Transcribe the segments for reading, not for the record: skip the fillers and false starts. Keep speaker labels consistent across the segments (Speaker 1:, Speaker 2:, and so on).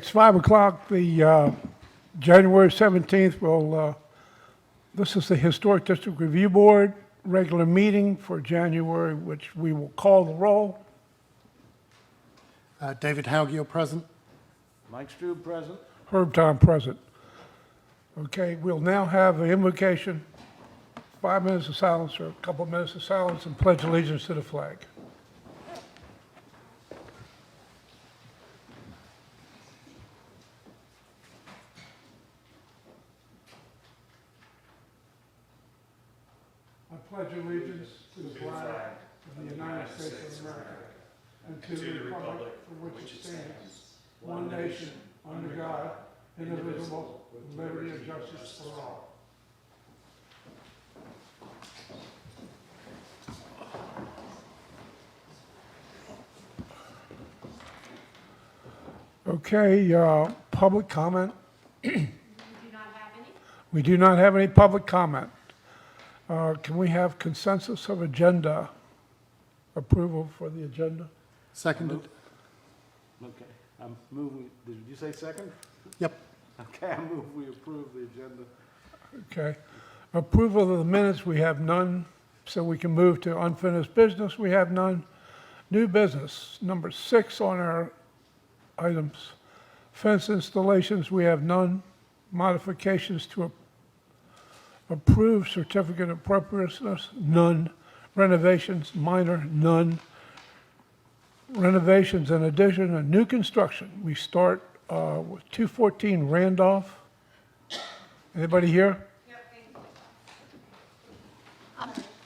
Speaker 1: it's 5 o'clock. The January 17th will, this is the Historic District Review Board regular meeting for January, which we will call the roll.
Speaker 2: David Haugiel, present.
Speaker 3: Mike Strube, present.
Speaker 1: Herb Tom present. Okay, we'll now have an invocation, 5 minutes of silence or a couple minutes of silence, and pledge allegiance to the flag. I pledge allegiance to the flag of the United States of America and to the republic for which it stands, one nation, under God, indivisible, with liberty and justice for all. Okay, public comment?
Speaker 4: We do not have any.
Speaker 1: We do not have any public comment. Can we have consensus of agenda, approval for the agenda?
Speaker 2: Seconded.
Speaker 3: Okay, I'm moving, did you say second?
Speaker 2: Yep.
Speaker 3: Okay, I move we approve the agenda.
Speaker 1: Okay. Approval of the minutes, we have none, so we can move to unfinished business, we have none. New business, number 6 on our items. Fence installations, we have none. Modifications to approve certificate of appropriateness, none. Renovations, minor, none. Renovations and addition and new construction, we start with 214 Randolph. Anybody here?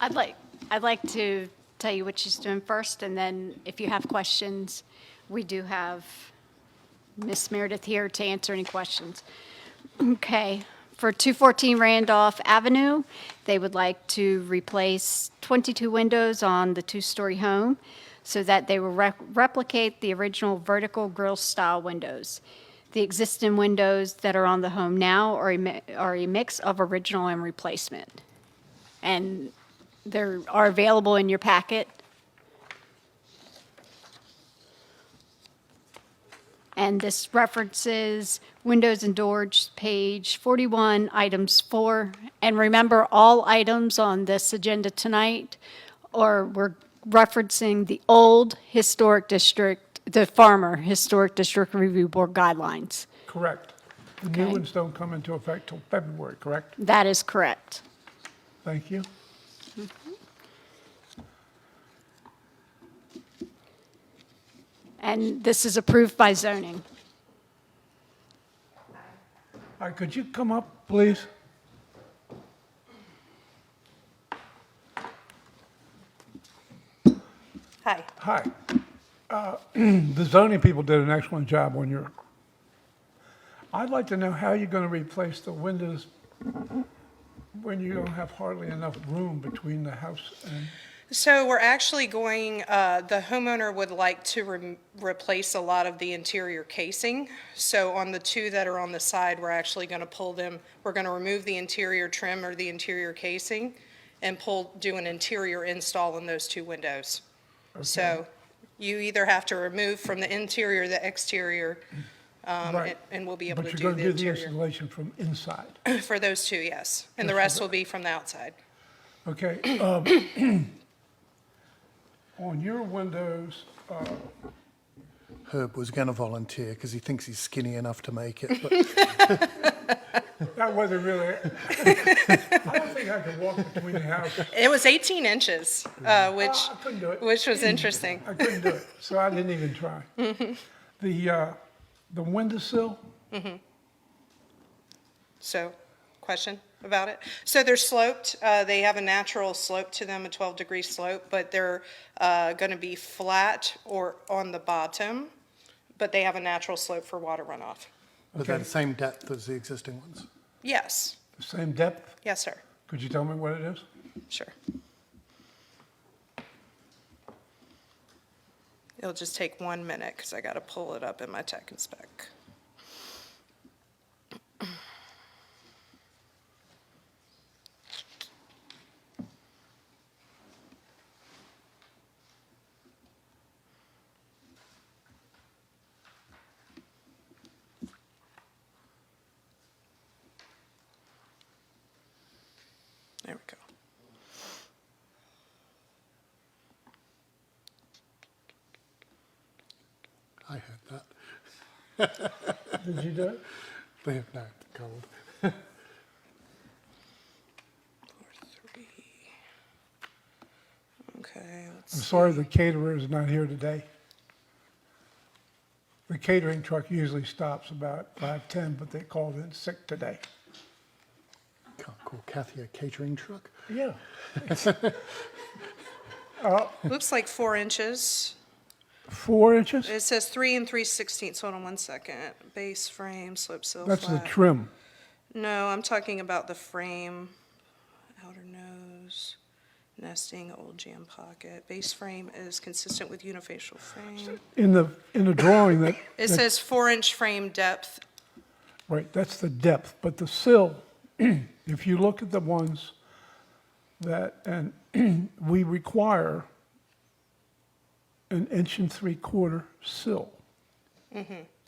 Speaker 4: I'd like to tell you what she's doing first, and then if you have questions, we do have Miss Meredith here to answer any questions. Okay, for 214 Randolph Avenue, they would like to replace 22 windows on the 2-story home so that they will replicate the original vertical grille style windows. The existing windows that are on the home now are a mix of original and replacement. And they are available in your packet. And this references windows and doors, page 41, items 4. And remember, all items on this agenda tonight we're referencing the old historic district, the Farmer Historic District Review Board guidelines.
Speaker 1: Correct. The new
Speaker 4: Okay.
Speaker 1: ones don't come into effect till February, correct?
Speaker 4: That is correct.
Speaker 1: Thank you.
Speaker 4: And this is approved by zoning.
Speaker 1: All right, could you come up, please?
Speaker 5: Hi.
Speaker 1: Hi. The zoning people did an excellent job on your, I'd like to know how you're going to replace the windows when you don't have hardly enough room between the house and,
Speaker 5: So we're actually going, the homeowner would like to replace a lot of the interior casing. So on the 2 that are on the side, we're actually going to pull them, we're going to remove the interior trim or the interior casing and do an interior install in those 2 windows. So you either have to remove from the interior or the exterior,
Speaker 1: Right.
Speaker 5: and we'll be able to
Speaker 1: but
Speaker 5: do
Speaker 1: you're
Speaker 5: the
Speaker 1: going to do the
Speaker 5: interior.
Speaker 1: installation from inside.
Speaker 5: For those 2, yes. And the
Speaker 1: Just for
Speaker 5: rest
Speaker 1: the-
Speaker 5: will be from the outside.
Speaker 1: Okay. On your windows,
Speaker 2: Herb was going to volunteer because he thinks he's skinny enough to make it. But
Speaker 1: that wasn't really, I don't think I could walk between the house.
Speaker 5: It was 18 inches,
Speaker 1: I couldn't do it.
Speaker 5: which was interesting.
Speaker 1: I couldn't do it, so I didn't even try. The windowsill,
Speaker 5: So, question about it? So they're sloped. They have a natural slope to them, a 12-degree slope, but they're going to be flat or on the bottom, but they have a natural slope for water runoff.
Speaker 2: they're the same depth as the existing ones.
Speaker 5: Yes.
Speaker 1: the same depth.
Speaker 5: Yes, sir.
Speaker 1: Could you tell me what it is?
Speaker 5: Sure. It'll just take 1 minute because I got to pull it up in my tech and spec. There we go.
Speaker 2: I heard that.
Speaker 1: Did you do it?
Speaker 2: They have no cold.
Speaker 5: 4-3. Okay, let's
Speaker 1: I'm sorry the caterer is not here today. The catering truck usually stops about 5:10, but they called in sick today.
Speaker 2: Can't call Kathy a catering truck.
Speaker 1: Yeah.
Speaker 5: Looks like 4 inches.
Speaker 1: 4 inches?
Speaker 5: It says 3 3/16. Hold on one second. Base frame, slip sill
Speaker 1: That's the
Speaker 5: flat.
Speaker 1: trim.
Speaker 5: No, I'm talking about the frame, outer nose, nesting, old jam pocket. Base frame is consistent with unifacial frame.
Speaker 1: In the drawing that,
Speaker 5: It says 4-inch frame depth.
Speaker 1: right, that's the depth, but the sill, if you look at the ones that, and we require an 1.75 sill.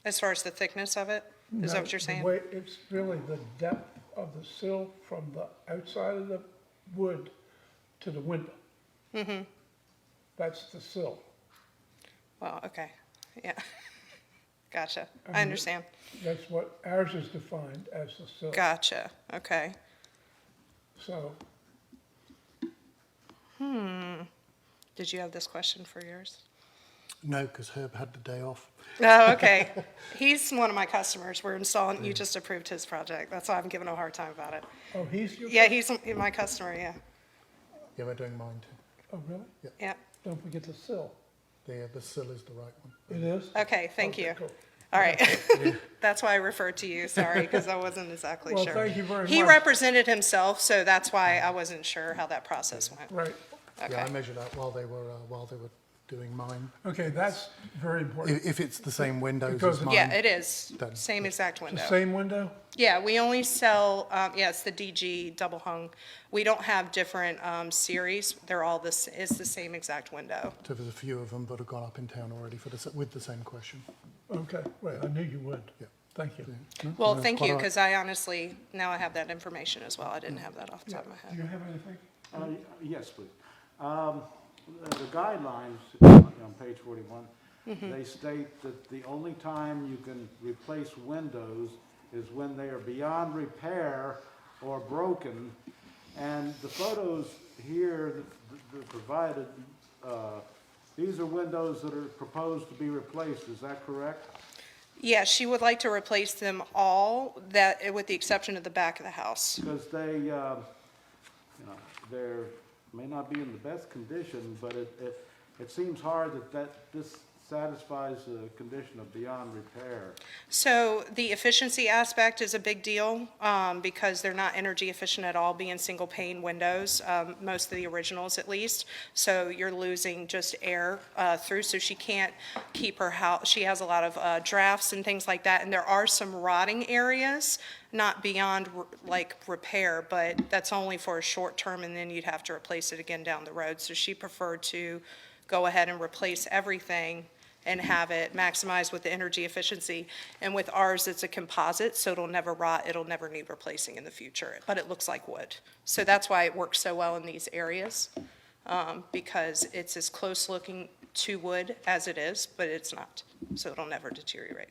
Speaker 5: As far as the thickness of it? Is that what you're
Speaker 1: The
Speaker 5: saying?
Speaker 1: way- It's really the depth of the sill from the outside of the wood to the window. That's the sill.
Speaker 5: Well, okay, yeah. Gotcha, I understand.
Speaker 1: That's what ours is defined as the sill.
Speaker 5: Gotcha, okay.
Speaker 1: So,
Speaker 5: Did you have this question for yours?
Speaker 2: No, because Herb had the day off.
Speaker 5: Oh, okay. He's one of my customers. We're installing, you just approved his project. That's why I'm giving him a hard time about it.
Speaker 1: oh, he's your?
Speaker 5: Yeah, he's my customer, yeah.
Speaker 2: Yeah, we're doing mine too.
Speaker 1: Oh, really?
Speaker 5: Yeah,
Speaker 1: Don't forget the sill.
Speaker 2: The sill is the right one.
Speaker 1: It is?
Speaker 5: okay, thank
Speaker 1: Okay,
Speaker 5: you.
Speaker 1: cool.
Speaker 5: All right. That's why I referred to you, sorry, because I wasn't exactly
Speaker 1: Well,
Speaker 5: sure.
Speaker 1: thank you very
Speaker 5: He
Speaker 1: much.
Speaker 5: represented himself, so that's why I wasn't sure how that process went.
Speaker 1: Right.
Speaker 2: Yeah,
Speaker 5: Okay.
Speaker 2: I measured out while they were doing mine.
Speaker 1: Okay, that's very important.
Speaker 2: If it's the same windows
Speaker 1: Because
Speaker 2: as
Speaker 1: it-
Speaker 2: mine.
Speaker 5: Yeah, it is.
Speaker 2: Done.
Speaker 5: Same exact
Speaker 1: The
Speaker 5: window.
Speaker 1: same window?
Speaker 5: Yeah, we only sell, yeah, it's the DG double hung. We don't have different series. They're all this, it's the same exact window.
Speaker 2: So there's a few of them that have gone up in town already with the same question.
Speaker 1: Okay, well, I knew you would.
Speaker 2: Yeah.
Speaker 1: Thank you.
Speaker 2: No,
Speaker 5: Well,
Speaker 2: no,
Speaker 5: thank
Speaker 2: quite
Speaker 5: you,
Speaker 2: all right.
Speaker 5: because I honestly, now I have that information as well. I didn't have that off the
Speaker 1: Yeah.
Speaker 5: top of my
Speaker 1: Do you
Speaker 5: head.
Speaker 1: have anything?
Speaker 3: Yes, please. The guidelines on page 41, they state that the only time you can replace windows is when they are beyond repair or broken. And the photos here that are provided, these are windows that are proposed to be replaced, is that correct?
Speaker 5: Yeah, she would like to replace them all, that, with the exception of the back of the house.
Speaker 3: Because they, they're, may not be in the best condition, but it seems hard that this satisfies the condition of beyond repair.
Speaker 5: So the efficiency aspect is a big deal because they're not energy efficient at all, being single pane windows, most of the originals at least. So you're losing just air through, so she can't keep her house, she has a lot of drafts and things like that. And there are some rotting areas, not beyond like repair, but that's only for a short term and then you'd have to replace it again down the road. So she preferred to go ahead and replace everything and have it maximized with the energy efficiency. And with ours, it's a composite, so it'll never rot, it'll never need replacing in the future, but it looks like wood. So that's why it works so well in these areas, because it's as close looking to wood as it is, but it's not, so it'll never deteriorate.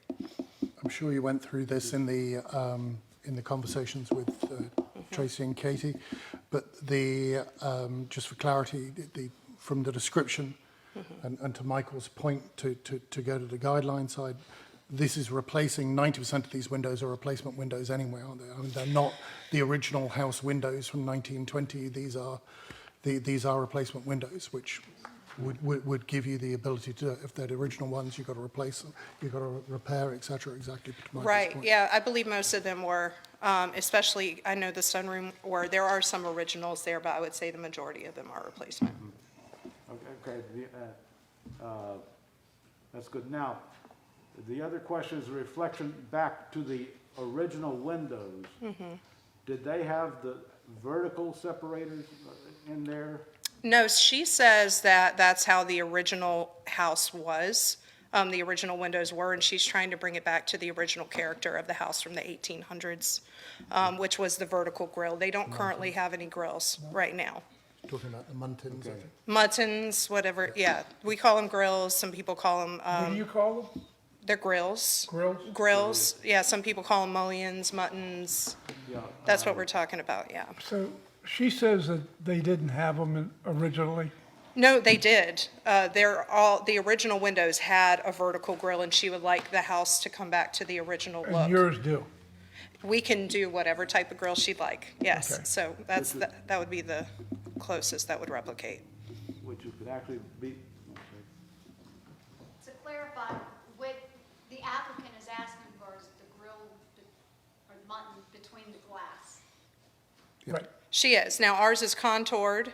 Speaker 2: I'm sure you went through this in the conversations with Tracy and Katie, but just for clarity, from the description, and to Michael's point, to go to the guideline side, this is replacing 90% of these windows are replacement windows anyway, aren't they? I mean, they're not the original house windows from 1920. These are replacement windows, which would give you the ability to, if they're the original ones, you've got to replace them, you've got to repair, et cetera, exactly. to Michael's
Speaker 5: Right,
Speaker 2: point.
Speaker 5: yeah, I believe most of them were, especially, I know the sunroom, where there are some originals there, but I would say the majority of them are replacement.
Speaker 3: Okay, that's good. Now, the other question is a reflection back to the original windows. Did they have the vertical separators in there?
Speaker 5: No, she says that that's how the original house was. the original windows were, and she's trying to bring it back to the original character of the house from the 1800s, which was the vertical grill. They don't currently have any grills right now.
Speaker 2: Talking about the Muntins, I think.
Speaker 5: Muttons, whatever, yeah, we call them grills, some people call them,
Speaker 1: What do you call them?
Speaker 5: they're grills.
Speaker 1: Grills?
Speaker 5: Grills, yeah, some people call them mullions, muttons, that's what we're talking about, yeah.
Speaker 1: So she says that they didn't have them originally.
Speaker 5: No, they did. The original windows had a vertical grill, and she would like the house to come back to the original
Speaker 1: And
Speaker 5: look.
Speaker 1: yours do.
Speaker 5: We can do whatever type of grill she'd like, yes.
Speaker 1: Okay.
Speaker 5: So that would be the closest that would replicate.
Speaker 3: Which you could actually be,
Speaker 4: To clarify, what the applicant is asking for is the grill or mutton between the glass.
Speaker 1: Right.
Speaker 5: She is. Now, ours is contoured.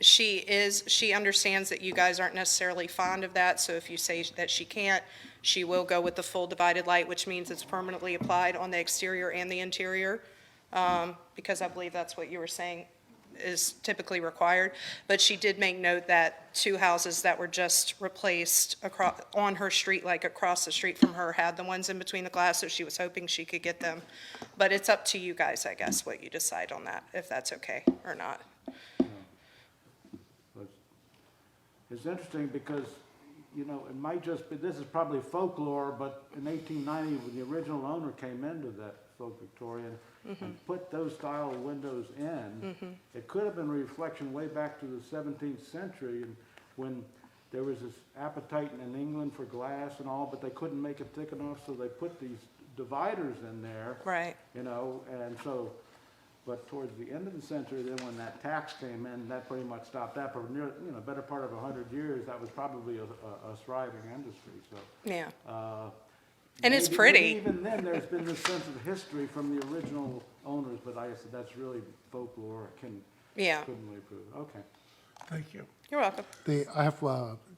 Speaker 5: She understands that you guys aren't necessarily fond of that, so if you say that she can't, she will go with the full divided light, which means it's permanently applied on the exterior and the interior, because I believe that's what you were saying is typically required. But she did make note that 2 houses that were just replaced across, on her street, like across the street from her, had the ones in between the glass, so she was hoping she could get them. But it's up to you guys, I guess, what you decide on that, if that's okay or not.
Speaker 3: it's interesting because, you know, it might just be, this is probably folklore, but in 1890, when the original owner came into that folk Victorian and put those style of windows in, it could have been a reflection way back to the 17th century, and when there was this appetite in England for glass and all, but they couldn't make it thick enough, so they put these dividers in there.
Speaker 5: Right.
Speaker 3: You know, and so, but towards the end of the century, then when that tax came in, that pretty much stopped that. For near, you know, better part of 100 years, that was probably a thriving industry. So,
Speaker 5: Yeah. And it's
Speaker 3: maybe
Speaker 5: pretty.
Speaker 3: even then, there's been this sense of history from the original owners, but like I said, that's really folklore.
Speaker 5: Yeah.
Speaker 3: Couldn't really prove it. Okay.
Speaker 1: Thank you.
Speaker 5: You're welcome.
Speaker 2: I have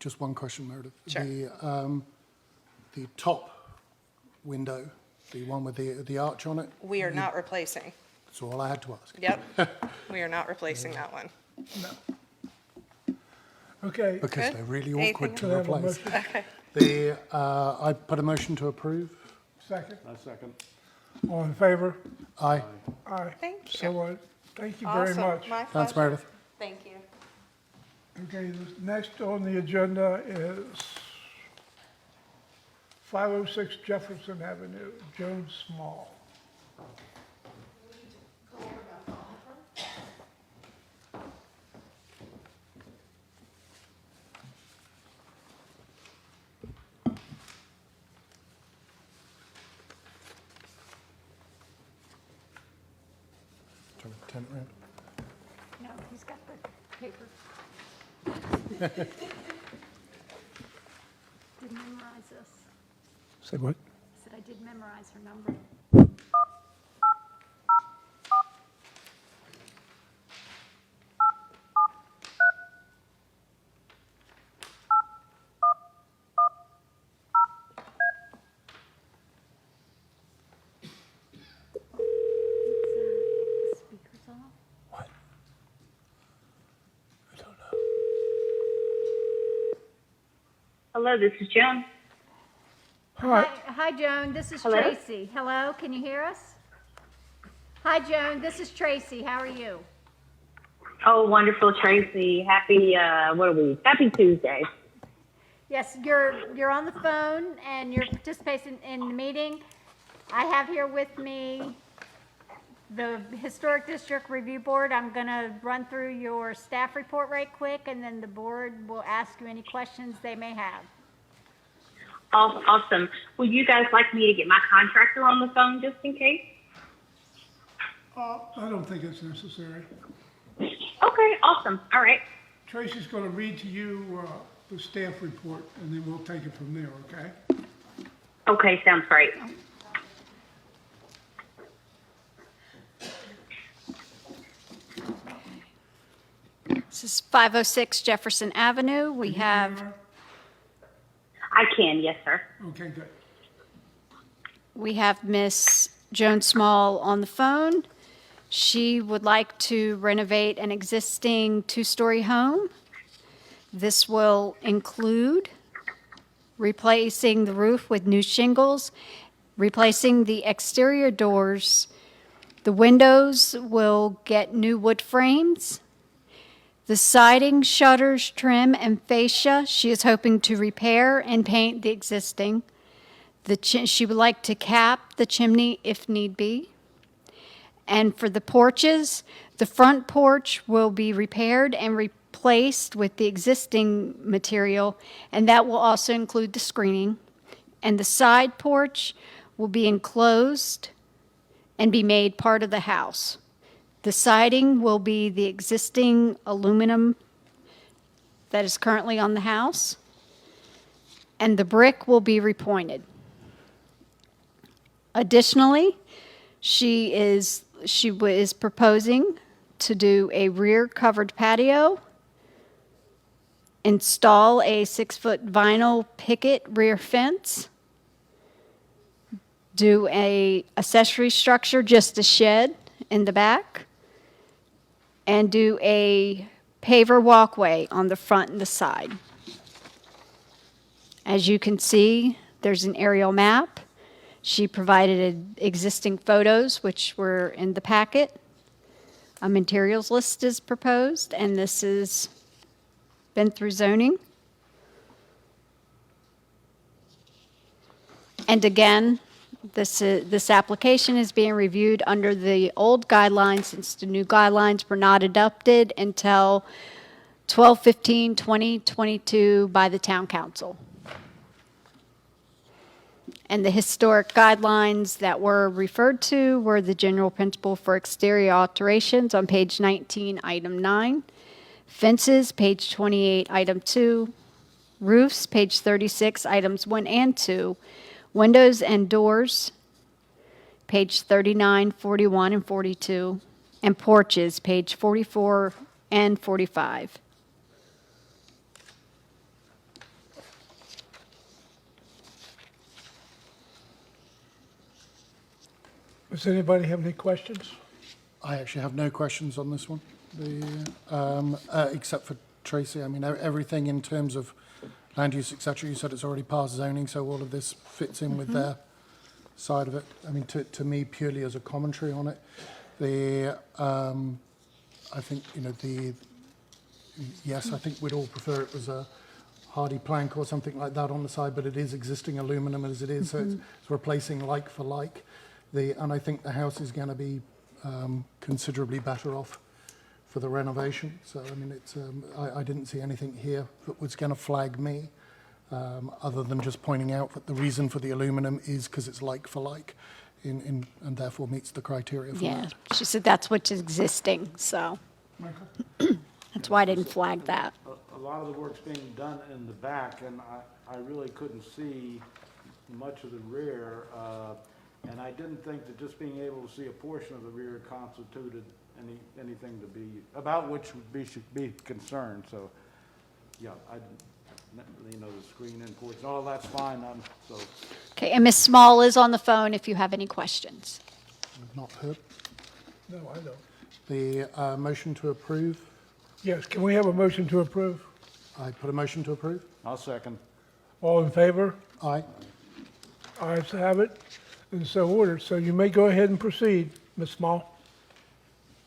Speaker 2: just one question, Meredith.
Speaker 5: Sure.
Speaker 2: The top window, the one with the arch on it,
Speaker 5: We are not replacing.
Speaker 2: that's all I had to ask.
Speaker 5: Yep. We are not replacing that one.
Speaker 1: Okay.
Speaker 2: Because
Speaker 5: Good.
Speaker 2: they're really
Speaker 5: Anything
Speaker 2: awkward to
Speaker 1: Can I have a
Speaker 2: replace.
Speaker 1: motion?
Speaker 5: Okay.
Speaker 2: I put a motion to approve.
Speaker 1: Second.
Speaker 3: A second.
Speaker 1: All in favor?
Speaker 2: Aye.
Speaker 1: Aye.
Speaker 5: Thank
Speaker 1: So,
Speaker 5: you.
Speaker 1: thank you very
Speaker 5: Awesome.
Speaker 1: much.
Speaker 5: My
Speaker 2: Thanks,
Speaker 5: pleasure.
Speaker 2: Meredith.
Speaker 5: Thank you.
Speaker 1: Okay, next on the agenda is 506 Jefferson Avenue, Jones Small.
Speaker 2: Turn it around.
Speaker 4: No, he's got the paper. Did memorize this.
Speaker 1: Say what?
Speaker 4: Said I did memorize her number. Speakers off.
Speaker 1: What? I don't know.
Speaker 6: Hello, this is Joan.
Speaker 1: Hi.
Speaker 4: Hi, Joan, this is
Speaker 6: Hello?
Speaker 4: Tracy. Hello, can you hear us? Hi, Joan, this is Tracy. How are you?
Speaker 6: Oh, wonderful, Tracy. Happy, what are we? Happy Tuesday.
Speaker 4: Yes, you're on the phone and you're participating in the meeting. I have here with me the Historic District Review Board. I'm going to run through your staff report right quick, and then the board will ask you any questions they may have.
Speaker 6: Awesome. Would you guys like me to get my contractor on the phone just in case?
Speaker 1: I don't think it's necessary.
Speaker 6: Okay, awesome. All right.
Speaker 1: Tracy's going to read to you the staff report, and then we'll take it from there, okay?
Speaker 6: Okay, sounds great.
Speaker 4: This is 506 Jefferson Avenue. We have
Speaker 6: I can, yes, sir.
Speaker 1: Okay, good.
Speaker 4: Miss Joan Small on the phone. She would like to renovate an existing two-story home. This will include replacing the roof with new shingles, replacing the exterior doors. The windows will get new wood frames. The siding, shutters, trim, and fascia, she is hoping to repair and paint the existing. She would like to cap the chimney if need be. And for the porches, the front porch will be repaired and replaced with the existing material, and that will also include the screening. And the side porch will be enclosed and be made part of the house. The siding will be the existing aluminum that is currently on the house, and the brick will be repointed. Additionally, she is proposing to do a rear covered patio, install a 6-foot vinyl picket rear fence, do a accessory structure, just a shed in the back, and do a paver walkway on the front and the side. As you can see, there's an aerial map. She provided existing photos, which were in the packet. A materials list is proposed, and this has been through zoning. And again, this application is being reviewed under the old guidelines, since the new guidelines were not adopted until 12/15/2022 by the town council. And the historic guidelines that were referred to were the general principle for exterior alterations on page 19, item 9. Fences, page 28, item 2. Roofs, page 36, items 1 and 2. Windows and doors, page 39, 41, and 42. And porches, page 44 and 45.
Speaker 1: Does anybody have any questions?
Speaker 2: I actually have no questions on this one, except for Tracy. I mean, everything in terms of land use, etc. You said it's already past zoning, so all of this fits in with their side of it. I mean, to me, purely as a commentary on it, I think, yes, I think we'd all prefer it was a hardy plank or something like that on the side, but it is existing aluminum as it is, so it's replacing like for like. And I think the house is going to be considerably better off for the renovation. So, I mean, I didn't see anything here that was going to flag me, other than just pointing out that the reason for the aluminum is because it's like for like, and therefore meets the criteria for
Speaker 4: Yeah,
Speaker 2: that.
Speaker 4: she said that's what's existing, so that's why I didn't flag that.
Speaker 3: A lot of the work's being done in the back, and I really couldn't see much of the rear. And I didn't think that just being able to see a portion of the rear constituted anything to be, about which we should be concerned. So, yeah, the screen and porch, all that's fine. So.
Speaker 4: Okay, and Ms. Small is on the phone if you have any questions.
Speaker 2: I've not heard.
Speaker 1: No, I don't.
Speaker 2: The motion to approve,
Speaker 1: Yes, can we have a motion to approve?
Speaker 2: I put a motion to approve.
Speaker 3: I'll second.
Speaker 1: All in favor?
Speaker 2: Aye.
Speaker 1: Ayes have it, and so ordered. So you may go ahead and proceed, Ms. Small.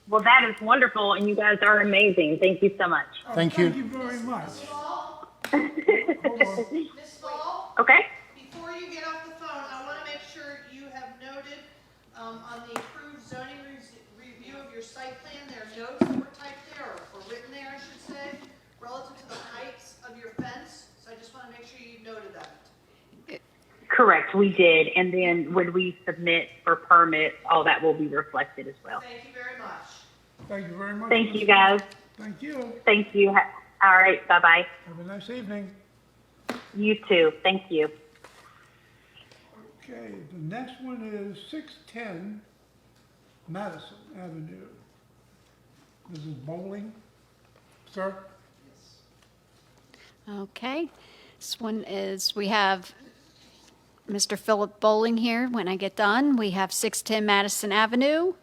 Speaker 6: Well, that is wonderful, and you guys are amazing. Thank you so much.
Speaker 2: Thank you.
Speaker 1: Thank you very much.
Speaker 7: Ms. Small,
Speaker 6: Okay?
Speaker 7: before you get off the phone, I want to make sure you have noted on the approved zoning review of your site plan, there are notes that were typed there, or written there, I should say, relative to the heights of your fence. So I just want to make sure you noted that.
Speaker 6: Correct, we did. And then when we submit for permits, all that will be reflected as well.
Speaker 7: Thank you very much.
Speaker 1: Thank you very much.
Speaker 6: Thank you, guys.
Speaker 1: Thank you.
Speaker 6: Thank you. All right, bye-bye.
Speaker 1: Have a nice evening.
Speaker 6: You too. Thank you.
Speaker 1: Okay, the next one is 610 Madison Avenue. Mrs. Bowling, sir?
Speaker 4: Okay, this one is, we have Mr. Philip Bowling here. When I get done, we have 610 Madison Avenue.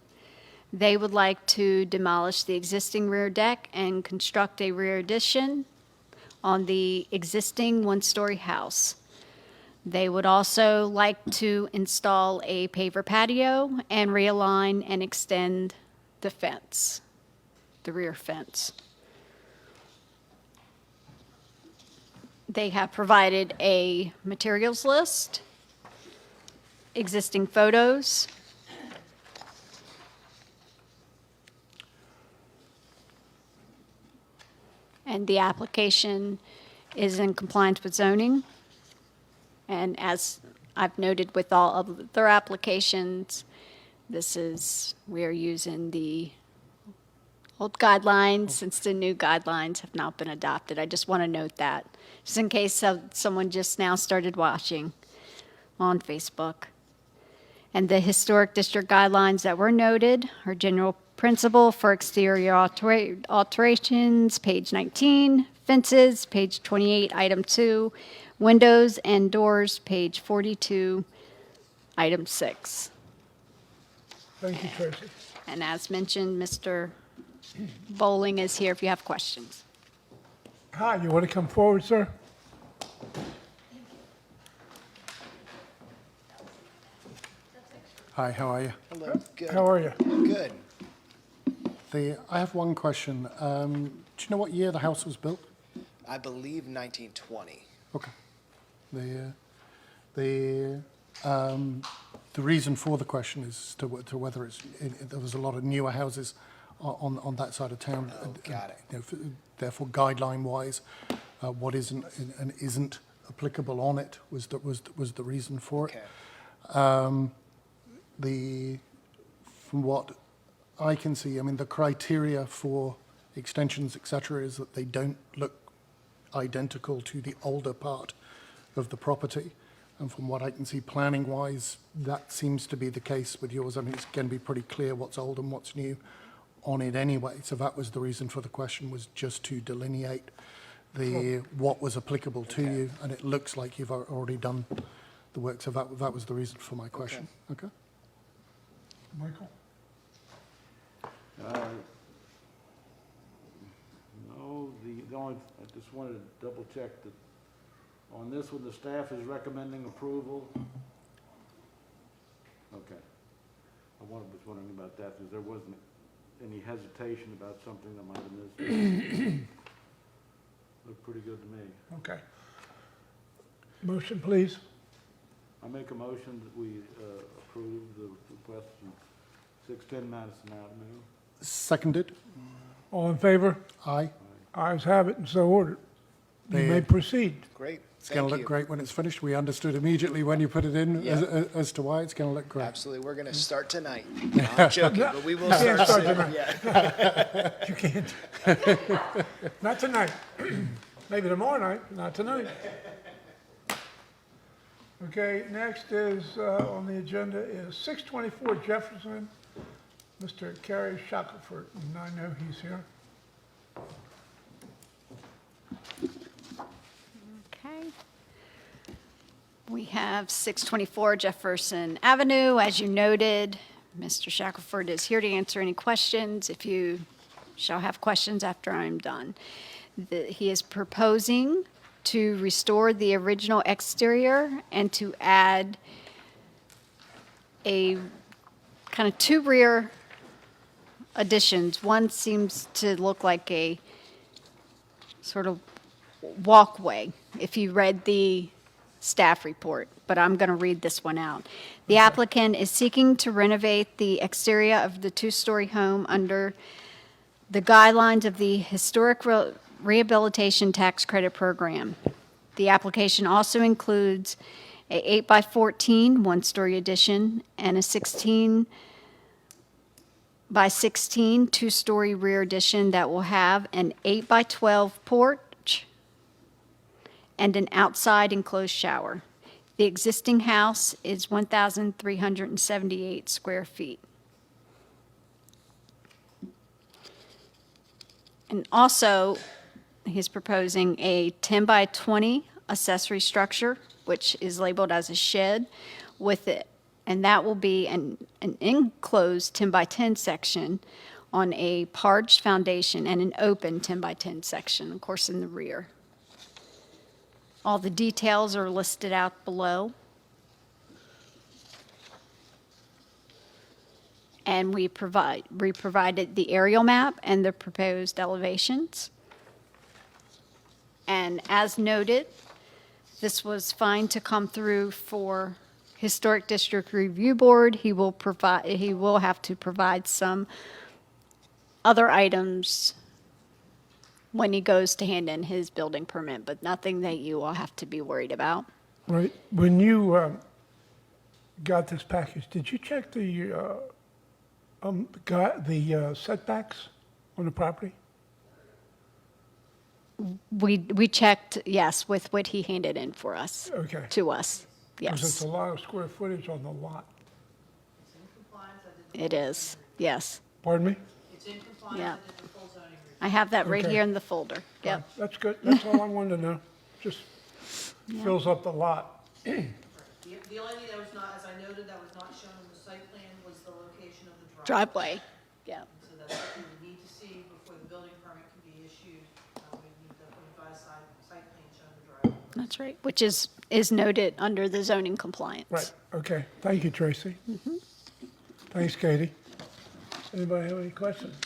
Speaker 4: They would like to demolish the existing rear deck and construct a rear addition on the existing one-story house. They would also like to install a paver patio and realign and extend the fence, the rear fence. They have provided a materials list, existing photos, and the application is in compliance with zoning. And as I've noted with all of their applications, we are using the old guidelines since the new guidelines have not been adopted. I just want to note that, just in case someone just now started watching on Facebook. And the historic district guidelines that were noted are general principle for exterior alterations, page 19, fences, page 28, item 2, windows and doors, page 42, item 6.
Speaker 1: Thank you, Tracy.
Speaker 4: And as mentioned, Mr. Bowling is here if you have questions.
Speaker 1: Hi, you want to come forward, sir?
Speaker 2: Hi, how are you?
Speaker 8: Hello. Good.
Speaker 1: How are you?
Speaker 8: Good.
Speaker 2: I have one question. Do you know what year the house was built?
Speaker 8: I believe 1920.
Speaker 2: Okay. The reason for the question is to whether there was a lot of newer houses on that side of town.
Speaker 8: Oh, got it.
Speaker 2: Therefore, guideline-wise, what isn't and isn't applicable on it was the reason for it.
Speaker 8: Okay.
Speaker 2: From what I can see, I mean, the criteria for extensions, etc., is that they don't look identical to the older part of the property. And from what I can see, planning-wise, that seems to be the case with yours. I mean, it's going to be pretty clear what's old and what's new on it anyway. So that was the reason for the question, was just to delineate what was applicable to you. And it looks like you've already done the work. So that was the reason for my question. Okay.
Speaker 1: Michael?
Speaker 3: No, the only, I just wanted to double check that on this one, the staff is recommending approval. Okay. Was wondering about that, because there wasn't any hesitation about something that might have missed. Looked pretty good to me.
Speaker 1: Okay. Motion, please.
Speaker 3: I make a motion that we approve the request from 610 Madison Avenue.
Speaker 2: Seconded.
Speaker 1: All in favor?
Speaker 2: Aye.
Speaker 1: Ayes have it, and so ordered. You
Speaker 2: There.
Speaker 1: may proceed.
Speaker 8: Great.
Speaker 2: It's going to look great when it's finished. We understood immediately when you put it in
Speaker 8: Yeah.
Speaker 2: as to why it's going to look great.
Speaker 8: Absolutely. We're going to start tonight. No, I'm joking, but we will start
Speaker 1: start
Speaker 8: soon.
Speaker 1: tonight.
Speaker 8: Yeah.
Speaker 1: You can't. Not tonight. Maybe tomorrow night, not tonight. Okay, next is, on the agenda is 624 Jefferson, Mr. Kerry Shackelford, and I know he's here.
Speaker 4: Okay. We have 624 Jefferson Avenue. As you noted, Mr. Shackelford is here to answer any questions, if you shall have questions after I'm done. He is proposing to restore the original exterior and to add a kind of 2 rear additions. One seems to look like a sort of walkway, if you read the staff report, but I'm going to read this one out. The applicant is seeking to renovate the exterior of the 2-story home under the guidelines of the Historic Rehabilitation Tax Credit Program. The application also includes a 8x14 1-story addition and a 16 by 16 2-story rear addition that will have an 8x12 porch and an outside enclosed shower. The existing house is 1,378 square feet. And also, he's proposing a 10 by 20 accessory structure, which is labeled as a shed with it. And that will be an enclosed 10 by 10 section on a parged foundation and an open 10 by 10 section, of course, in the rear. All the details are listed out below. And we provided the aerial map and the proposed elevations. And as noted, this was fine to come through for Historic District Review Board. He will have to provide some other items when he goes to hand in his building permit, but nothing that you will have to be worried about.
Speaker 1: Right, when you got this package, did you check the setbacks on the property?
Speaker 4: We checked, yes, with what he handed in for us,
Speaker 1: Okay.
Speaker 4: to us,
Speaker 1: Because it's
Speaker 4: yes.
Speaker 1: a lot of square footage on the lot.
Speaker 4: It is, yes,
Speaker 1: Pardon me?
Speaker 7: It's in compliance,
Speaker 4: Yeah.
Speaker 7: I did the full zoning review.
Speaker 4: I have that right
Speaker 1: Okay.
Speaker 4: here in the folder, yep.
Speaker 1: That's good, that's all I wanted to know. Just fills up the lot.
Speaker 7: The only thing that was not, as I noted, that was not shown on the site plan was the location of the driveway.
Speaker 4: Driveway, yeah.
Speaker 7: So that's what we would need to see before the building permit can be issued. We need the revised site plan showing the driveway.
Speaker 4: That's right, which is noted under the zoning compliance.
Speaker 1: Right, okay, thank you, Tracy. Thanks, Katie. Anybody have any questions?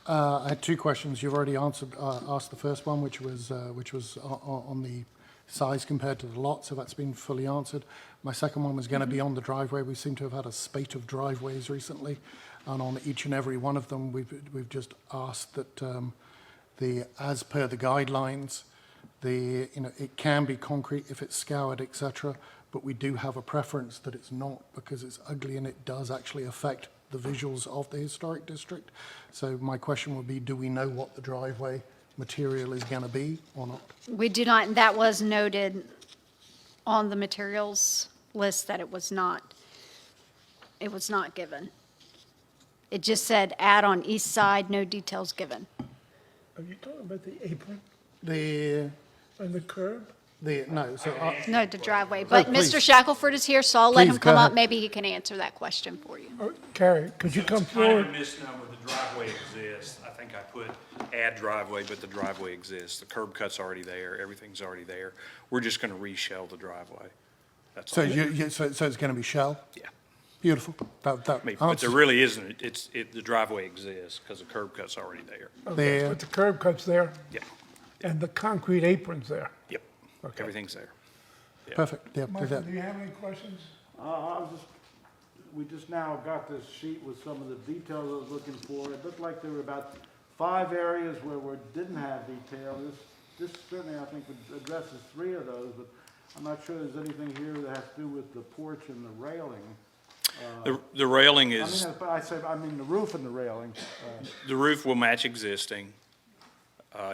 Speaker 2: I had two questions. You've already asked the first one, which was on the size compared to the lot, so that's been fully answered. My second one was going to be on the driveway. We seem to have had a spate of driveways recently, and on each and every one of them, we've just asked that as per the guidelines, it can be concrete if it's scoured, etc. But we do have a preference that it's not, because it's ugly and it does actually affect the visuals of the historic district. So my question would be, do we know what the driveway material is going to be or not?
Speaker 4: We do not, and that was noted on the materials list that it was not given. It just said add on east side, no details given.
Speaker 1: Are you talking about the apron
Speaker 2: The
Speaker 1: and the curb?
Speaker 2: no, so
Speaker 4: No, the driveway, but
Speaker 2: please.
Speaker 4: Mr. Shackelford is here, so I'll let
Speaker 2: Please,
Speaker 4: him
Speaker 2: go
Speaker 4: come up.
Speaker 2: ahead.
Speaker 4: Maybe he can answer that question for you.
Speaker 1: Oh, Carrie, could you come
Speaker 9: It's kind of
Speaker 1: forward?
Speaker 9: a misnomer, the driveway exists. I think I put add driveway, but the driveway exists. The curb cut's already there, everything's already there. We're just gonna re-shell the driveway. That's
Speaker 2: so
Speaker 9: all.
Speaker 2: so it's going to be shell.
Speaker 9: Yeah.
Speaker 2: Beautiful. That
Speaker 9: I mean, but there
Speaker 2: answers
Speaker 9: really isn't, the driveway exists because the curb cut's already there.
Speaker 1: Okay,
Speaker 2: the-
Speaker 1: but the curb cut's there
Speaker 9: Yep,
Speaker 1: and the concrete apron's there.
Speaker 9: yep.
Speaker 1: Okay.
Speaker 9: Everything's there.
Speaker 2: perfect. Yeah,
Speaker 1: Michael,
Speaker 2: that-
Speaker 1: do you have any questions?
Speaker 3: We just now got this sheet with some of the details I was looking for. It looked like there were about 5 areas where we didn't have detail. This certainly, I think, addresses 3 of those, but I'm not sure there's anything here that has to do with the porch and the railing.
Speaker 9: The railing
Speaker 3: I
Speaker 9: is,
Speaker 3: mean, the roof and the railing.
Speaker 9: the roof will match existing.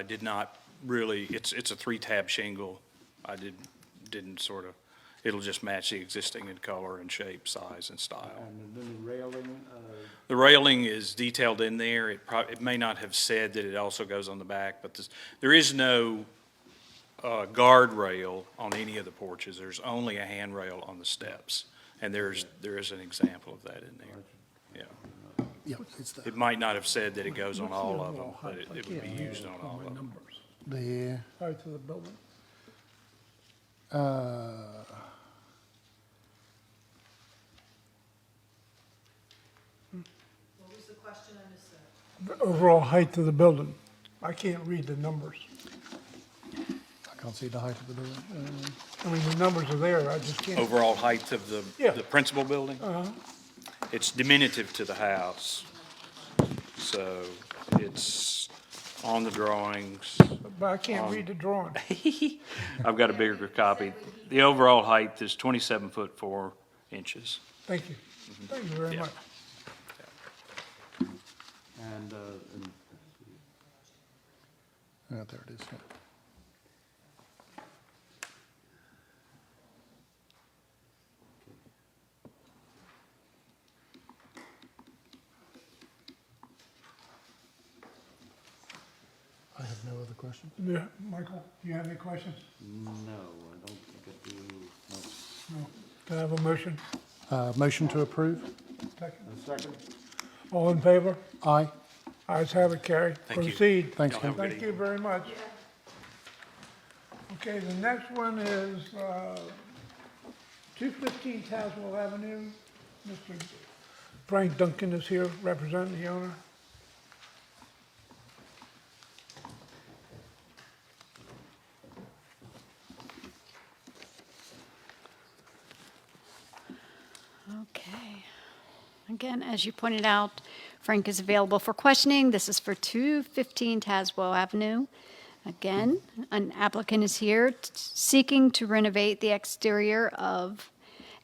Speaker 9: Did not really, it's a 3-tab shingle. I didn't sort of, it'll just match the existing in color and shape, size, and style.
Speaker 3: And then the railing,
Speaker 9: The railing is detailed in there. It may not have said that it also goes on the back, but there is no guardrail on any of the porches. There's only a handrail on the steps, and there is an example of that in there. Yeah.
Speaker 2: yeah, it's there.
Speaker 9: It might not have said that it goes on all of them, but it would be used on all of them.
Speaker 2: The
Speaker 1: Height of the building?
Speaker 7: What was the question I missed there?
Speaker 1: The overall height of the building. I can't read the numbers.
Speaker 2: I can't see the height of the building.
Speaker 1: I mean, the numbers are there, I just can't.
Speaker 9: Overall height of
Speaker 1: Yeah.
Speaker 9: the principal building? It's diminutive to the house, so it's on the drawings.
Speaker 1: But I can't read the drawing.
Speaker 9: I've got a bigger copy. The overall height is 27 foot 4 inches.
Speaker 1: Thank you. Thank you very
Speaker 9: Yeah.
Speaker 1: much.
Speaker 3: and
Speaker 2: There it is. Yeah. I have no other questions.
Speaker 1: Yeah, Michael, do you have any questions?
Speaker 3: no, I don't think I do. No.
Speaker 1: No. Can I have a motion?
Speaker 2: Motion to approve?
Speaker 1: Second.
Speaker 3: A second?
Speaker 1: All in favor?
Speaker 2: Aye.
Speaker 1: Ayes have it, Carrie.
Speaker 9: Thank you.
Speaker 1: Proceed.
Speaker 2: Thanks,
Speaker 9: Y'all
Speaker 2: Ken.
Speaker 9: have a good
Speaker 1: Thank you very much. Okay, the next one is 215 Tazewell Avenue. Mr. Frank Duncan is here representing the owner.
Speaker 4: Okay. Again, as you pointed out, Frank is available for questioning. This is for 215 Tazewell Avenue. Again, an applicant is here seeking to renovate the exterior of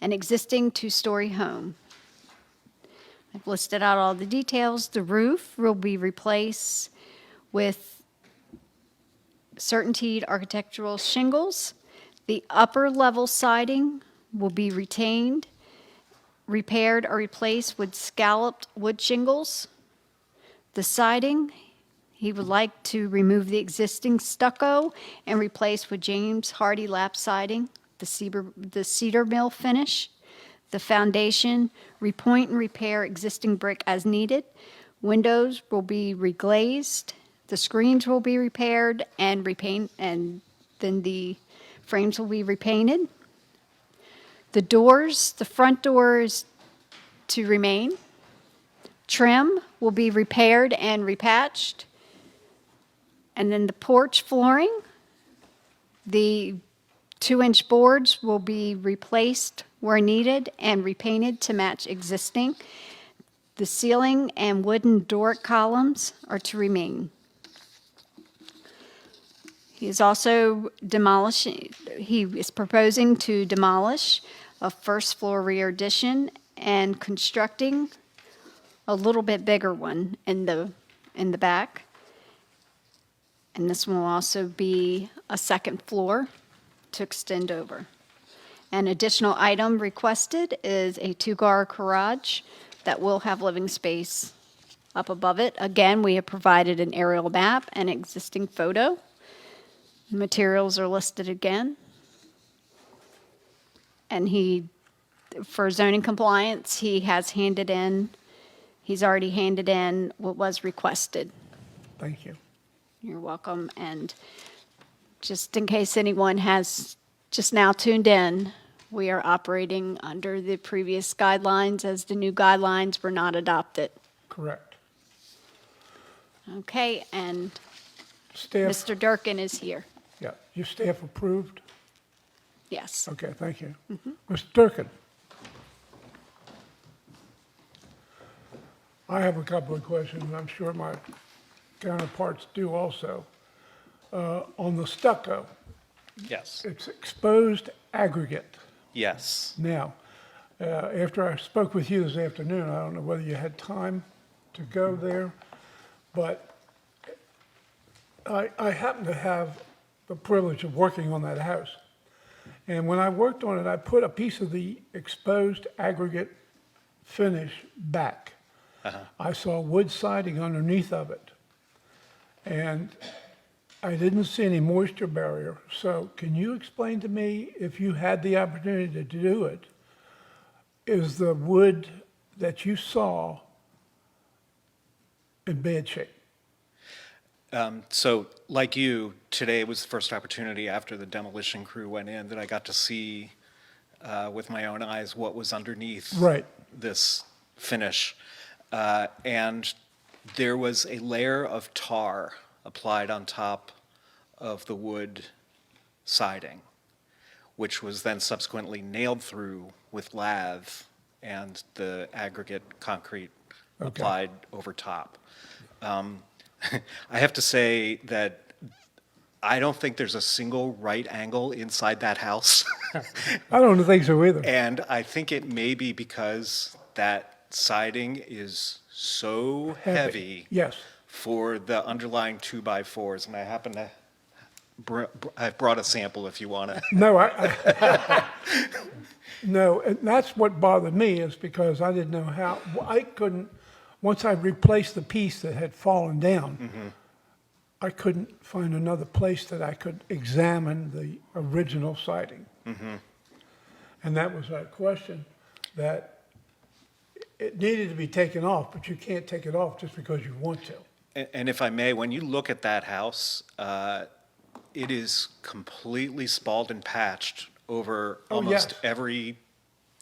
Speaker 4: an existing two-story home. I've listed out all the details. The roof will be replaced with certainteed architectural shingles. The upper level siding will be retained, repaired or replaced with scalloped wood shingles. The siding, he would like to remove the existing stucco and replace with James Hardy lap siding, the cedar mill finish. The foundation, repoint and repair existing brick as needed. Windows will be reglazed. The screens will be repaired and repaint, and then the frames will be repainted. The doors, the front doors to remain. Trim will be repaired and repatched. And then the porch flooring, the 2-inch boards will be replaced where needed and repainted to match existing. The ceiling and wooden Doric columns are to remain. He is also he is proposing to demolish a first floor rear addition and constructing a little bit bigger one in the back. And this will also be a second floor to extend over. An additional item requested is a 2-car garage that will have living space up above it. Again, we have provided an aerial map and existing photo. Materials are listed again. And for zoning compliance, he's already handed in what was requested.
Speaker 1: Thank you.
Speaker 4: You're welcome. And just in case anyone has just now tuned in, we are operating under the previous guidelines as the new guidelines were not adopted.
Speaker 1: Correct.
Speaker 4: Okay, and
Speaker 1: Staff,
Speaker 4: Mr. Durkin is here.
Speaker 1: yeah, your staff approved?
Speaker 4: Yes.
Speaker 1: Okay, thank you. Mr. Durkin? I have a couple of questions, and I'm sure my counterparts do also. On the stucco,
Speaker 10: Yes.
Speaker 1: it's exposed aggregate.
Speaker 10: Yes.
Speaker 1: Now, after I spoke with you this afternoon, I don't know whether you had time to go there, but I happen to have the privilege of working on that house. And when I worked on it, I put a piece of the exposed aggregate finish back. I saw wood siding underneath of it. And I didn't see any moisture barrier. So can you explain to me, if you had the opportunity to do it, is the wood that you saw in bad shape?
Speaker 10: So like you, today was the first opportunity after the demolition crew went in that I got to see with my own eyes what was underneath
Speaker 1: Right.
Speaker 10: this finish. And there was a layer of tar applied on top of the wood siding, which was then subsequently nailed through with lath and the aggregate concrete applied over top. I have to say that I don't think there's a single right angle inside that house.
Speaker 1: I don't think so either.
Speaker 10: And I think it may be because that siding is so heavy
Speaker 1: Yes.
Speaker 10: for the underlying 2x4s. And I happen to, I've brought a sample if you want to.
Speaker 1: No, no, and that's what bothered me, is because I didn't know how, I couldn't, once I replaced the piece that had fallen down, I couldn't find another place that I could examine the original siding. And that was a question that it needed to be taken off, but you can't take it off just because you want to.
Speaker 10: And if I may, when you look at that house, It is completely spalled and patched over
Speaker 1: Oh,
Speaker 10: almost
Speaker 1: yes.
Speaker 10: every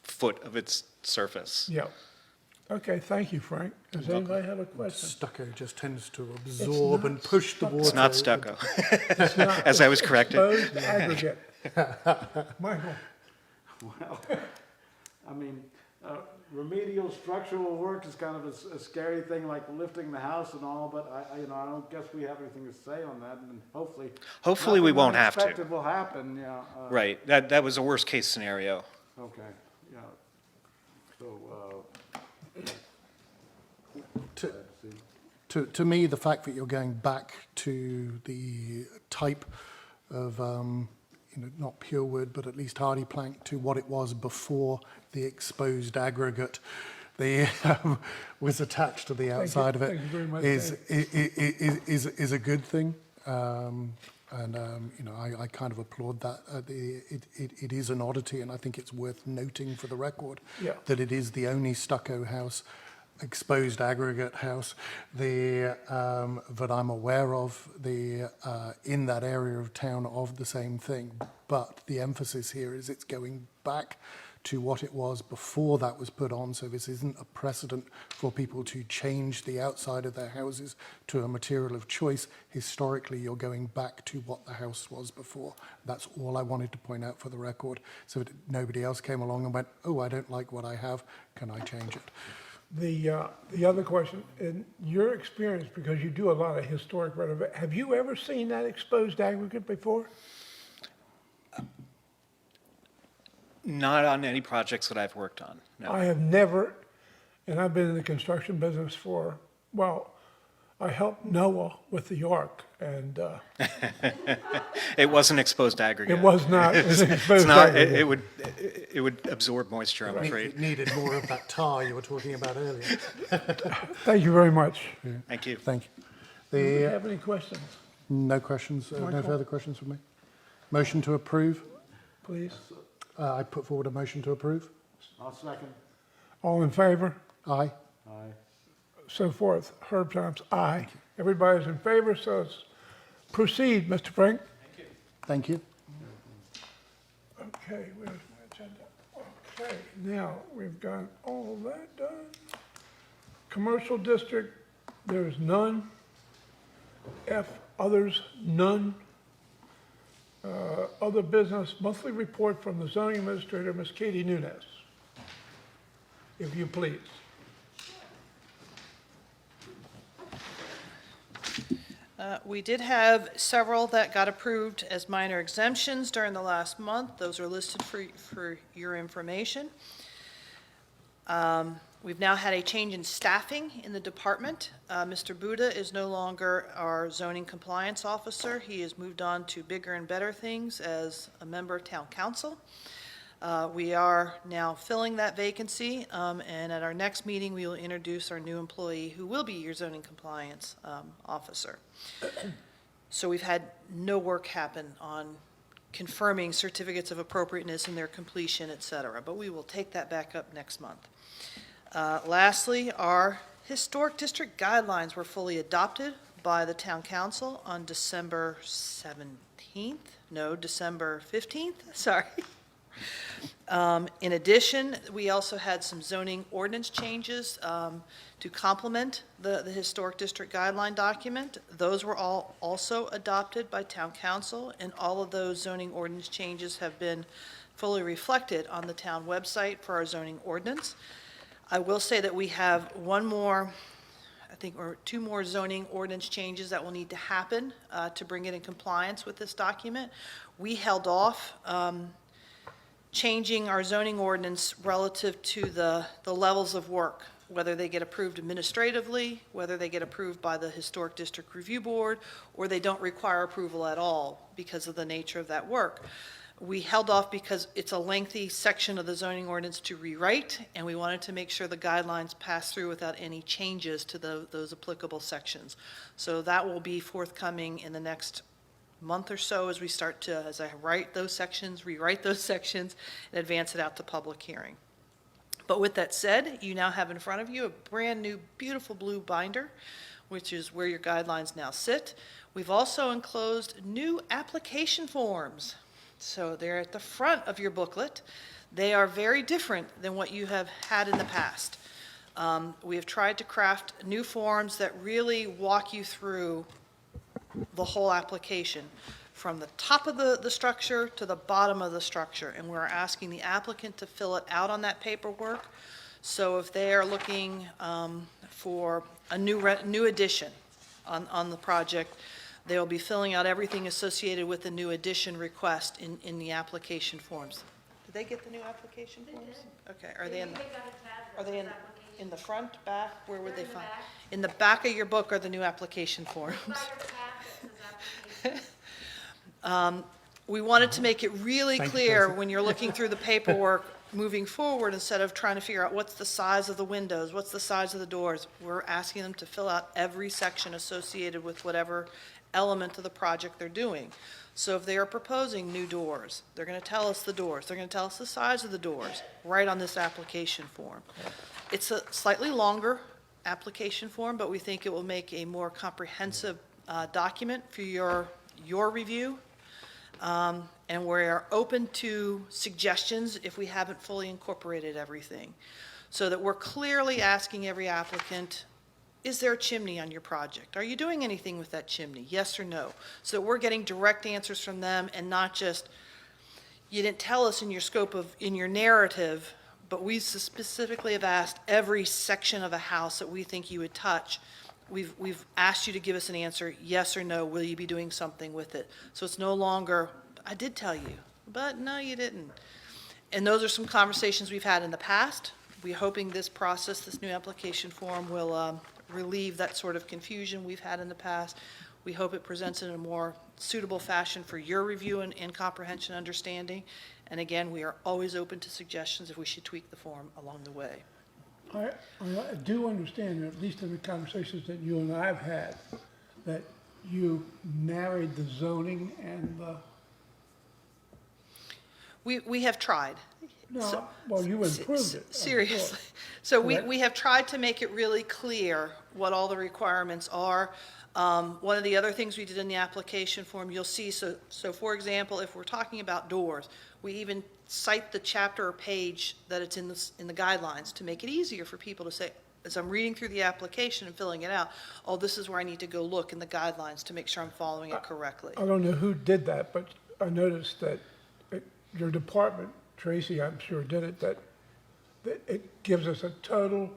Speaker 10: foot of its surface.
Speaker 1: Yeah. Okay, thank you, Frank. Does anybody have a question?
Speaker 2: Stucco just tends to absorb and push the water.
Speaker 10: It's not stucco,
Speaker 1: It's not-
Speaker 10: as I was
Speaker 1: it's
Speaker 10: corrected.
Speaker 1: Exposed aggregate. Michael?
Speaker 3: Well, I mean, remedial structural work is kind of a scary thing, like lifting the house and all, but I don't guess we have anything to say on that, and hopefully.
Speaker 10: Hopefully we
Speaker 3: nothing
Speaker 10: won't have to.
Speaker 3: unexpected will happen, yeah.
Speaker 10: Right, that was a worst-case scenario.
Speaker 3: Okay, yeah. So,
Speaker 2: To me, the fact that you're going back to the type of, not pure wood, but at least hardy plank to what it was before the exposed aggregate was attached to the outside of it
Speaker 1: Thank you very much,
Speaker 2: is a good thing. I kind of applaud that. It is an oddity, and I think it's worth noting for the record
Speaker 1: Yeah.
Speaker 2: that it is the only stucco house, exposed aggregate house, that I'm aware of in that area of town of the same thing. But the emphasis here is it's going back to what it was before that was put on, so this isn't a precedent for people to change the outside of their houses to a material of choice. Historically, you're going back to what the house was before. That's all I wanted to point out for the record, so that nobody else came along and went, oh, I don't like what I have, can I change it?
Speaker 1: The other question, in your experience, because you do a lot of historic renovation, have you ever seen that exposed aggregate before?
Speaker 10: Not on any projects that I've worked on, no.
Speaker 1: I have never, and I've been in the construction business for, well, I helped Noah with the ark, and
Speaker 10: It wasn't exposed aggregate.
Speaker 1: it was not an
Speaker 10: It's
Speaker 1: exposed
Speaker 10: not,
Speaker 1: aggregate.
Speaker 10: it would absorb moisture, I'm afraid.
Speaker 2: It needed more of that tar you were talking about earlier.
Speaker 1: Thank you very much.
Speaker 10: Thank you.
Speaker 2: Thank you.
Speaker 1: Do you have any questions,
Speaker 2: No questions, no
Speaker 1: Michael?
Speaker 2: further questions from me? Motion to approve?
Speaker 1: please?
Speaker 2: I put forward a motion to approve.
Speaker 3: I'll second.
Speaker 1: All in favor?
Speaker 2: Aye.
Speaker 3: Aye.
Speaker 1: So forth. Herb Times, aye. Everybody's in favor, so it's proceed, Mr. Frank.
Speaker 2: Thank you.
Speaker 1: Okay, where's my agenda? Okay, now, we've got all that done. Commercial district, there's none. F, others, none. Other business, monthly report from the zoning administrator, Ms. Katie Nunes. If you please.
Speaker 7: We did have several that got approved as minor exemptions during the last month. Those are listed for your information. We've now had a change in staffing in the department. Mr. Buda is no longer our zoning compliance officer. He has moved on to bigger and better things as a member of town council. We are now filling that vacancy, and at our next meeting, we will introduce our new employee who will be your zoning compliance officer. So we've had no work happen on confirming certificates of appropriateness and their completion, et cetera, but we will take that back up next month. Lastly, our historic district guidelines were fully adopted by the town council on December 15th, sorry. In addition, we also had some zoning ordinance changes to complement the historic district guideline document. Those were all also adopted by town council, and all of those zoning ordinance changes have been fully reflected on the town website for our zoning ordinance. I will say that we have one more, I think, or two more zoning ordinance changes that will need to happen to bring it in compliance with this document. We held off changing our zoning ordinance relative to the levels of work, whether they get approved administratively, whether they get approved by the Historic District Review Board, or they don't require approval at all because of the nature of that work. We held off because it's a lengthy section of the zoning ordinance to rewrite, and we wanted to make sure the guidelines pass through without any changes to those applicable sections. So that will be forthcoming in the next month or so as we start to, as I write those sections, rewrite those sections, and advance it out to public hearing. But with that said, you now have in front of you a brand new, beautiful blue binder which is where your guidelines now sit. We've also enclosed new application forms. So they're at the front of your booklet. They are very different than what you have had in the past. We have tried to craft new forms that really walk you through the whole application, from the top of the structure to the bottom of the structure. And we're asking the applicant to fill it out on that paperwork. So if they are looking for a new addition on the project, they'll be filling out everything associated with the new addition request in the application forms. Did they get the new application forms? Okay, are they in the front, back, where would they find? In the back of your book are the new application forms. We wanted to make it really clear when you're looking through the paperwork moving forward, instead of trying to figure out what's the size of the windows, what's the size of the doors. We're asking them to fill out every section associated with whatever element of the project they're doing. So if they are proposing new doors, they're going to tell us the doors. They're going to tell us the size of the doors right on this application form. It's a slightly longer application form, but we think it will make a more comprehensive document for your review. And we're open to suggestions if we haven't fully incorporated everything. So that we're clearly asking every applicant, is there a chimney on your project? Are you doing anything with that chimney? Yes or no? So that we're getting direct answers from them, and not just, you didn't tell us in your narrative, but we specifically have asked every section of a house that we think you would touch. We've asked you to give us an answer, yes or no, will you be doing something with it? So it's no longer, I did tell you, but no, you didn't. And those are some conversations we've had in the past. We're hoping this process, this new application form, will relieve that sort of confusion we've had in the past. We hope it presents it in a more suitable fashion for your review and comprehension understanding. And again, we are always open to suggestions if we should tweak the form along the way.
Speaker 1: I do understand, at least in the conversations that you and I have had, that you married the zoning and the...
Speaker 7: We have tried.
Speaker 1: No, well, you improved it.
Speaker 7: Seriously. So
Speaker 1: Correct.
Speaker 7: we have tried to make it really clear what all the requirements are. One of the other things we did in the application form, you'll see, so for example, if we're talking about doors, we even cite the chapter or page that it's in the guidelines to make it easier for people to say, as I'm reading through the application and filling it out, oh, this is where I need to go look in the guidelines to make sure I'm following it correctly.
Speaker 1: I don't know who did that, but I noticed that your department, Tracy, I'm sure did it, that it gives us a total,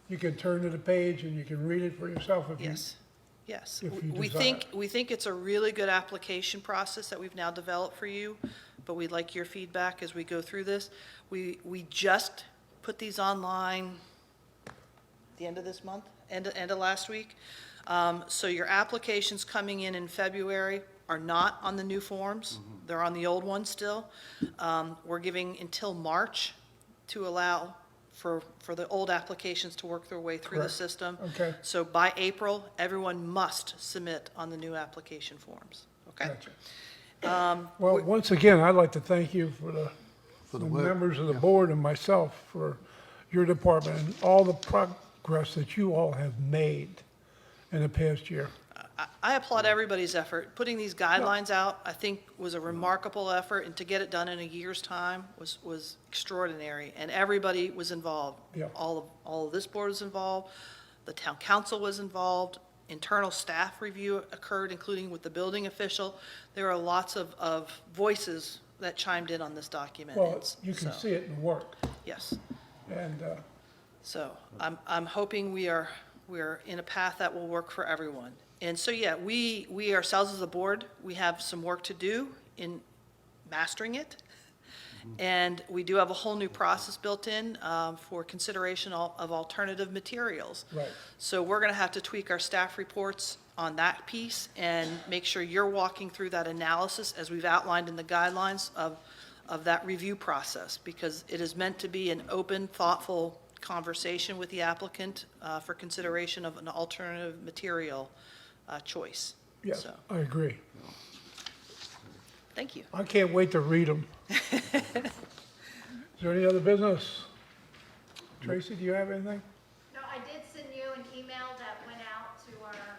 Speaker 1: you can turn to the page and you can read it for yourself if you...
Speaker 7: Yes,
Speaker 1: if you
Speaker 7: we
Speaker 1: desire.
Speaker 7: think it's a really good application process that we've now developed for you, but we'd like your feedback as we go through this. We just put these online the end of this month, end of last week. So your applications coming in February are not on the new forms. They're on the old ones still. We're giving until March to allow for the old applications to work their way through the
Speaker 1: Correct.
Speaker 7: system.
Speaker 1: Okay.
Speaker 7: So by April, everyone must submit on the new application forms, okay?
Speaker 1: Gotcha. Well, once again, I'd like to thank you for the
Speaker 2: work,
Speaker 1: members of the board and myself for your department and all the progress that you all have made in the past year.
Speaker 7: I applaud everybody's effort. Putting these guidelines out, I think, was a remarkable effort, and to get it done in a year's time was extraordinary, and everybody was involved.
Speaker 1: Yeah.
Speaker 7: All of this board was involved, the town council was involved, internal staff review occurred, including with the building official. There are lots of voices that chimed in on this document.
Speaker 1: Well, you can
Speaker 7: So,
Speaker 1: see it in work.
Speaker 7: Yes.
Speaker 1: And
Speaker 7: So I'm hoping we're in a path that will work for everyone. And so, yeah, we ourselves as a board, we have some work to do in mastering it. And we do have a whole new process built in for consideration of alternative materials.
Speaker 1: Right.
Speaker 7: So we're going to have to tweak our staff reports on that piece and make sure you're walking through that analysis as we've outlined in the guidelines of that review process, because it is meant to be an open, thoughtful conversation with the applicant for consideration of an alternative material choice.
Speaker 1: yes,
Speaker 7: So,
Speaker 1: I agree.
Speaker 7: thank you.
Speaker 1: I can't wait to read them. Is there any other business? Tracy, do you have anything?
Speaker 4: No, I did send you an email that went out to our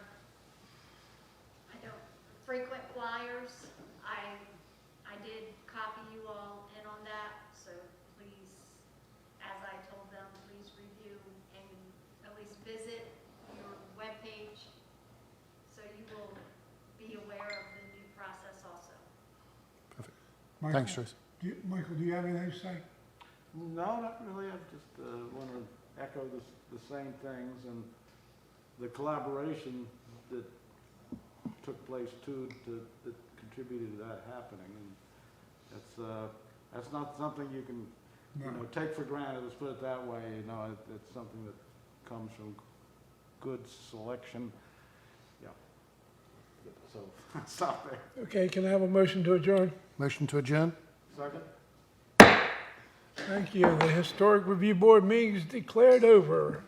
Speaker 2: Thanks, Trace.
Speaker 1: Michael, do you have anything to say?
Speaker 3: No, not really. I just want to echo the same things and the collaboration that took place too, that contributed to that happening. And that's not something you can, take for granted. Let's put it that way. It's something that comes from good selection. Yeah. So stop there.
Speaker 1: Okay, can I have a motion to adjourn?
Speaker 2: Motion to adjourn?
Speaker 3: Second.
Speaker 1: Thank you. The Historic Review Board meeting is declared over.